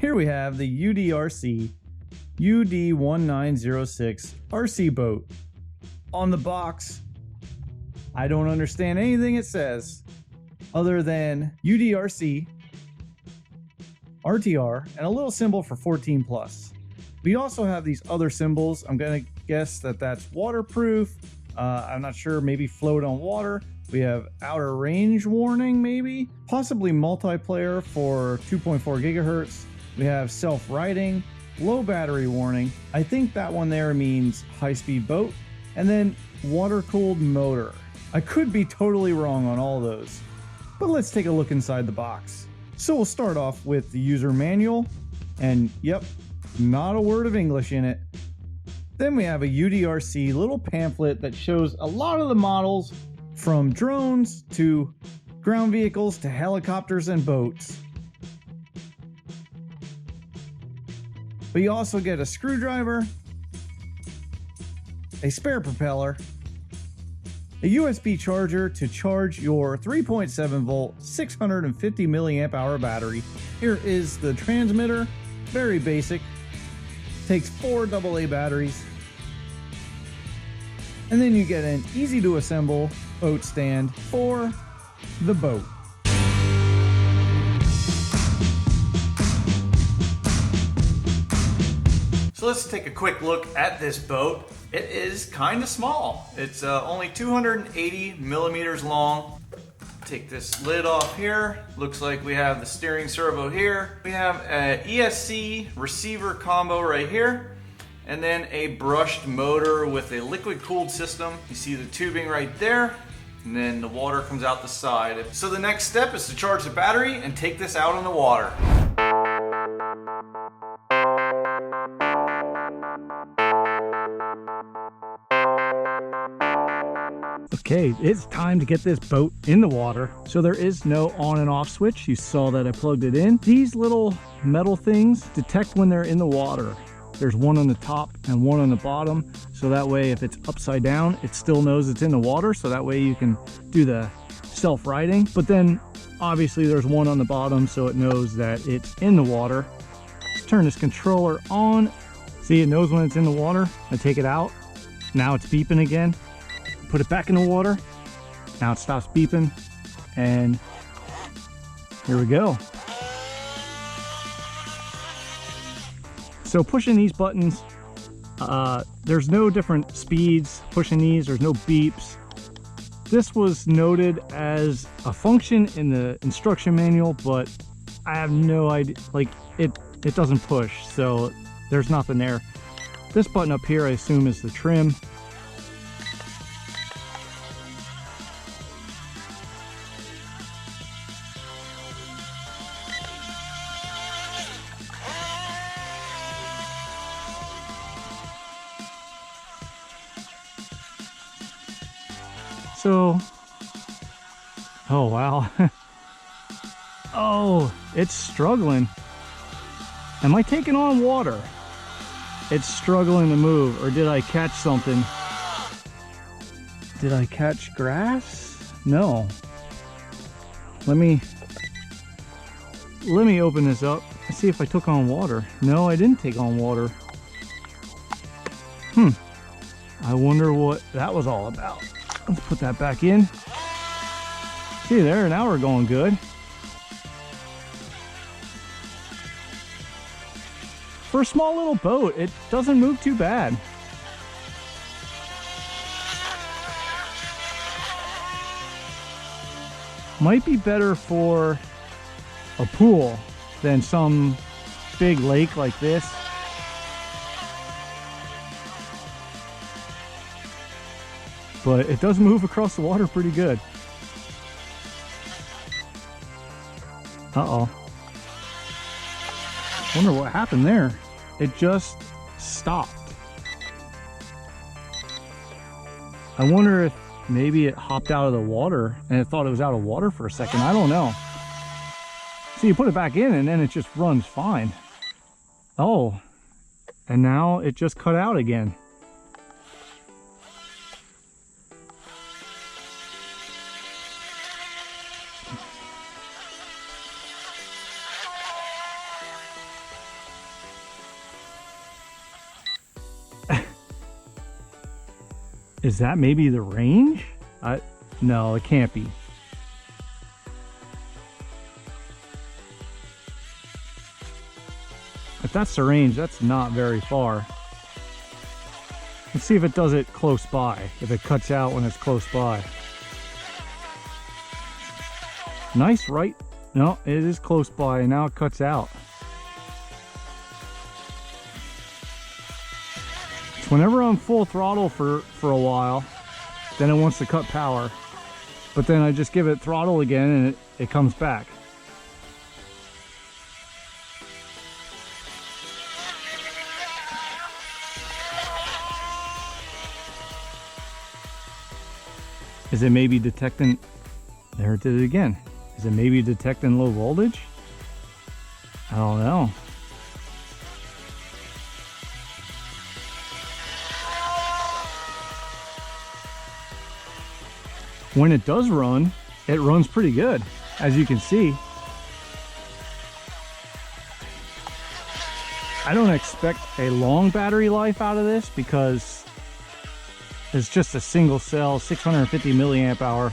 Here we have the UdiRC UD 1906 RC boat. On the box, I don't understand anything it says other than UdiRC, RTR, and a little symbol for 14 plus. We also have these other symbols. I'm gonna guess that that's waterproof. I'm not sure, maybe float on water. We have outer range warning, maybe, possibly multiplayer for 2.4 gigahertz. We have self-riding, low battery warning. I think that one there means high-speed boat, and then water-cooled motor. I could be totally wrong on all those, but let's take a look inside the box. So we'll start off with the user manual, and yep, not a word of English in it. Then we have a UdiRC little pamphlet that shows a lot of the models, from drones to ground vehicles to helicopters and boats. But you also get a screwdriver, a spare propeller, a USB charger to charge your 3.7 volt 650 milliamp hour battery. Here is the transmitter, very basic, takes 4 AA batteries. And then you get an easy to assemble boat stand for the boat. So let's take a quick look at this boat. It is kind of small. It's only 280 millimeters long. Take this lid off here. Looks like we have the steering servo here. We have an ESC receiver combo right here. And then a brushed motor with a liquid cooled system. You see the tubing right there, and then the water comes out the side. So the next step is to charge the battery and take this out on the water. Okay, it's time to get this boat in the water. So there is no on and off switch. You saw that I plugged it in. These little metal things detect when they're in the water. There's one on the top and one on the bottom, so that way if it's upside down, it still knows it's in the water, so that way you can do the self-riding. But then obviously there's one on the bottom, so it knows that it's in the water. Let's turn this controller on. See, it knows when it's in the water. I take it out. Now it's beeping again. Put it back in the water. Now it stops beeping, and here we go. So pushing these buttons, there's no different speeds. Pushing these, there's no beeps. This was noted as a function in the instruction manual, but I have no idea, like it doesn't push, so there's nothing there. This button up here, I assume, is the trim. So, oh wow. Oh, it's struggling. Am I taking on water? It's struggling to move, or did I catch something? Did I catch grass? No. Let me open this up and see if I took on water. No, I didn't take on water. I wonder what that was all about. Let's put that back in. See there, now we're going good. For a small little boat, it doesn't move too bad. Might be better for a pool than some big lake like this. But it does move across the water pretty good. Uh-oh. Wonder what happened there. It just stopped. I wonder if maybe it hopped out of the water and it thought it was out of water for a second. I don't know. See, you put it back in and then it just runs fine. Oh, and now it just cut out again. Is that maybe the range? No, it can't be. If that's the range, that's not very far. Let's see if it does it close by, if it cuts out when it's close by. Nice, right? No, it is close by, and now it cuts out. So whenever I'm full throttle for a while, then it wants to cut power. But then I just give it throttle again and it comes back. Is it maybe detecting, there it did it again. Is it maybe detecting low voltage? I don't know. When it does run, it runs pretty good, as you can see. I don't expect a long battery life out of this because it's just a single cell, 650 milliamp hour.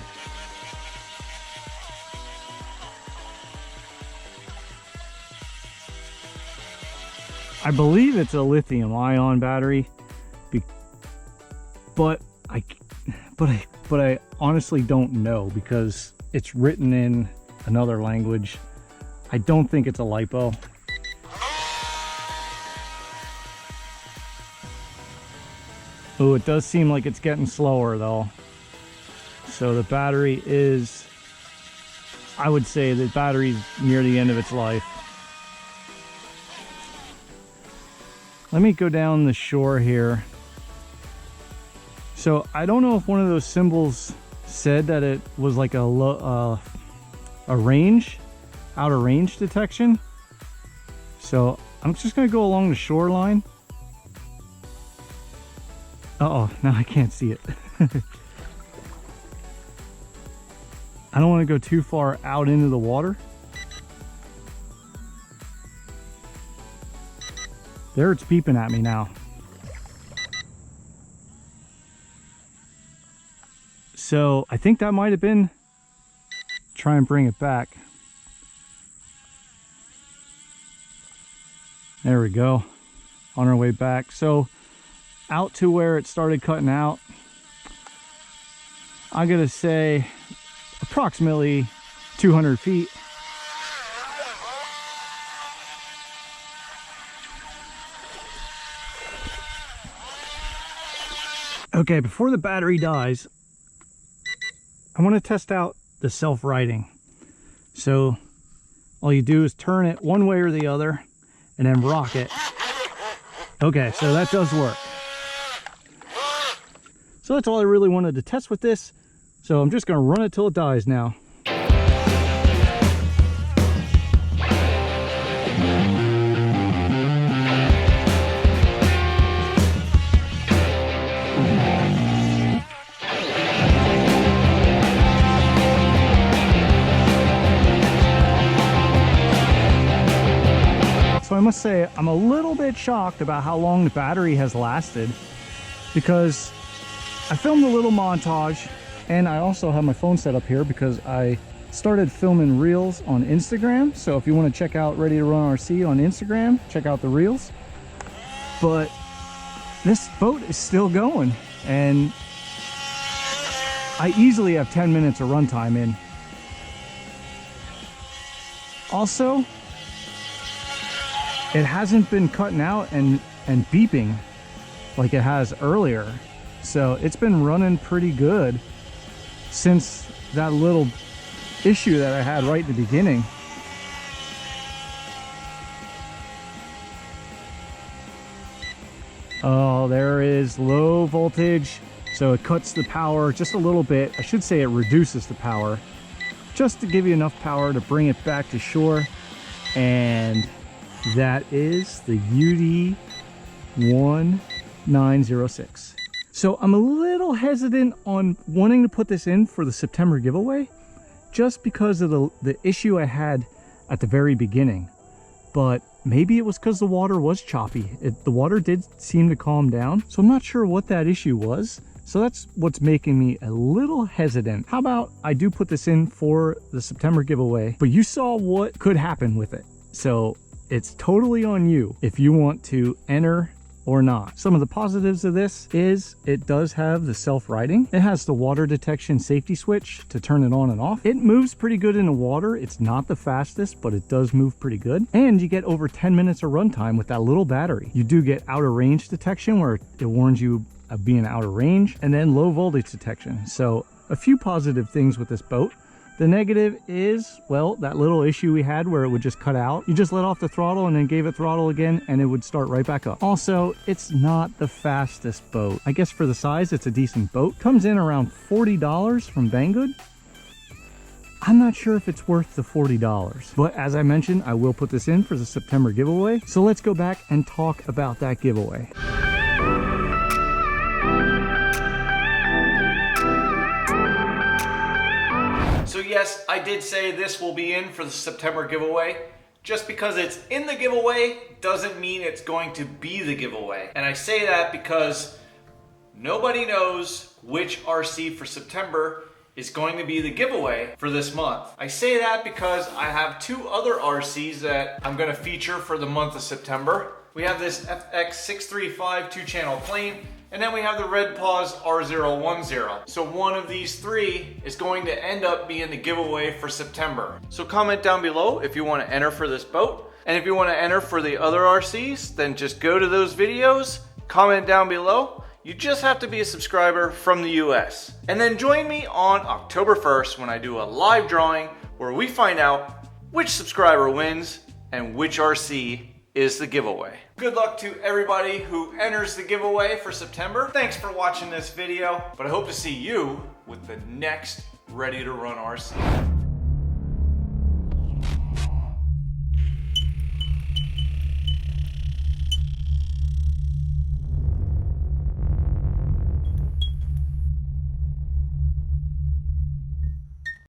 I believe it's a lithium ion battery, but I honestly don't know because it's written in another language. I don't think it's a LiPo. Oh, it does seem like it's getting slower though. So the battery is, I would say the battery's near the end of its life. Let me go down the shore here. So I don't know if one of those symbols said that it was like a range, outer range detection. So I'm just gonna go along the shoreline. Uh-oh, now I can't see it. I don't want to go too far out into the water. There, it's beeping at me now. So I think that might have been, try and bring it back. There we go, on our way back. So out to where it started cutting out, I'm gonna say approximately 200 feet. Okay, before the battery dies, I want to test out the self-righting. So all you do is turn it one way or the other and then rock it. Okay, so that does work. So that's all I really wanted to test with this. So I'm just going to run it till it dies now. So I must say, I'm a little bit shocked about how long the battery has lasted, because I filmed a little montage, and I also have my phone set up here because I started filming reels on Instagram. So if you want to check out Ready to Run RC on Instagram, check out the reels. But this boat is still going, and I easily have 10 minutes of runtime in. Also, it hasn't been cutting out and beeping like it has earlier. So it's been running pretty good since that little issue that I had right at the beginning. Oh, there is low voltage. So it cuts the power just a little bit. I should say it reduces the power just to give you enough power to bring it back to shore. And that is the UD 1906. So I'm a little hesitant on wanting to put this in for the September giveaway, just because of the issue I had at the very beginning. But maybe it was because the water was choppy. The water did seem to calm down. So I'm not sure what that issue was, So that's what's making me a little hesitant. How about I do put this in for the September giveaway, but you saw what could happen with it. So it's totally on you if you want to enter or not. Some of the positives of this is it does have the self-righting. It has the water detection safety switch to turn it on and off. It moves pretty good in the water. It's not the fastest, but it does move pretty good. And you get over 10 minutes of runtime with that little battery. You do get outer range detection where it warns you of being out of range, and then low voltage detection. So a few positive things with this boat. The negative is, well, that little issue we had where it would just cut out. You just let off the throttle and then gave it throttle again and it would start right back up. Also, it's not the fastest boat. I guess for the size, it's a decent boat. Comes in around $40 from Banggood. I'm not sure if it's worth the $40, but as I mentioned, I will put this in for the September giveaway. So let's go back and talk about that giveaway. So yes, I did say this will be in for the September giveaway. Just because it's in the giveaway doesn't mean it's going to be the giveaway. And I say that because nobody knows which RC for September is going to be the giveaway for this month. I say that because I have two other RCs that I'm going to feature for the month of September. We have this FX635 2-channel plane, and then we have the Red Paws R010. So one of these three is going to end up being the giveaway for September. So comment down below if you want to enter for this boat. And if you want to enter for the other RCs, then just go to those videos, comment down below. You just have to be a subscriber from the US. And then join me on October 1st when I do a live drawing where we find out which subscriber wins and which RC is the giveaway. Good luck to everybody who enters the giveaway for September. Thanks for watching this video, but I hope to see you with the next Ready to Run RC.